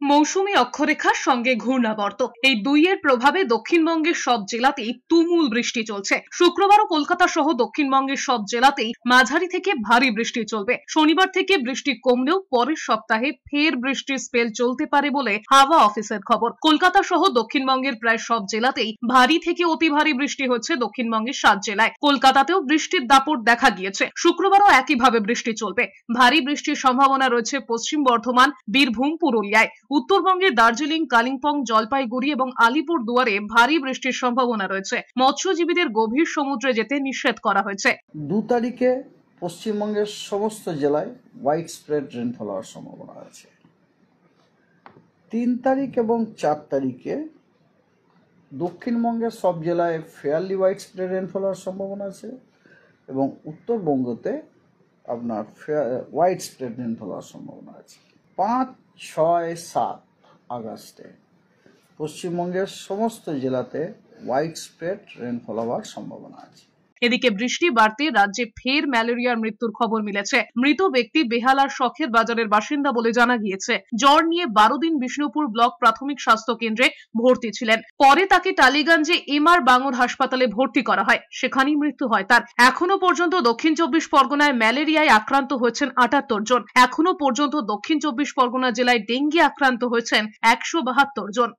মৌসুমী অক্ষরেখার সঙ্গে ঘূর্ণাবর্ত এই দুইয়ের প্রভাবে দক্ষিণবঙ্গের সব জেলাতেই তুমুল বৃষ্টি চলছে। শুক্রবারও কলকাতা সহ দক্ষিণবঙ্গের সব জেলাতেই মাঝারি থেকে ভারী বৃষ্টি চলবে। শনিবার থেকে বৃষ্টি কমলেও পরের সপ্তাহে ফের বৃষ্টির স্পেল চলতে পারে বলে হাওয়া অফিসের খবর। কলকাতা সহ দক্ষিণবঙ্গের প্রায় সব জেলাতেই ভারী থেকে অতি ভারী বৃষ্টি হচ্ছে দক্ষিণবঙ্গের 7 জেলায়। কলকাতাতেও বৃষ্টির দাপট দেখা গিয়েছে। শুক্রবারও একইভাবে বৃষ্টি চলবে। ভারী বৃষ্টির সম্ভাবনা রয়েছে পশ্চিম বর্ধমান, বীরভূম, পুরুলিয়ায়। উত্তরবঙ্গের দার্জিলিং, কালিম্পং, জলপাইগুড়ি এবং আলিপুরদুয়ারে ভারী বৃষ্টির সম্ভাবনা রয়েছে। মৎস্যজীবীদের গভীর সমুদ্রে যেতে নিষেধ করা হয়েছে। 2 তারিখে পশ্চিমবঙ্গের সমস্ত জেলায় হোয়াইট স্প্রেড রেনফল হওয়ার সম্ভাবনা আছে। 3 তারিখ এবং 4 তারিখে দক্ষিণবঙ্গের সব জেলায় ফেয়ারলি হোয়াইট স্প্রেড রেনফল হওয়ার সম্ভাবনা আছে এবং উত্তরবঙ্গতে আপনার হোয়াইট স্প্রেড রেনফল হওয়ার সম্ভাবনা আছে। 5, 6, 7 আগস্টে পশ্চিমবঙ্গের সমস্ত জেলাতে হোয়াইট স্প্রেড রেনফল হওয়ার সম্ভাবনা আছে। এদিকে বৃষ্টি বাড়তে রাজ্যে ফের ম্যালেরিয়ার মৃত্যুর খবর মিলেছে। মৃত ব্যক্তি বেহালার শখের বাজারের বাসিন্দা বলে জানা গিয়েছে। জ্বর নিয়ে 12 দিন বিষ্ণুপুর ব্লক প্রাথমিক স্বাস্থ্য কেন্দ্রে ভর্তি ছিলেন। পরে তাকে টালিগঞ্জে এমআর বাঙুর হাসপাতালে ভর্তি করা হয়, সেখানেই মৃত্যু হয় তার। এখনো পর্যন্ত দক্ষিণ 24 পরগনায় ম্যালেরিয়ায় আক্রান্ত হয়েছেন 78 জন। এখনো পর্যন্ত দক্ষিণ 24 পরগনা জেলায় ডেঙ্গি আক্রান্ত হয়েছেন 172 জন।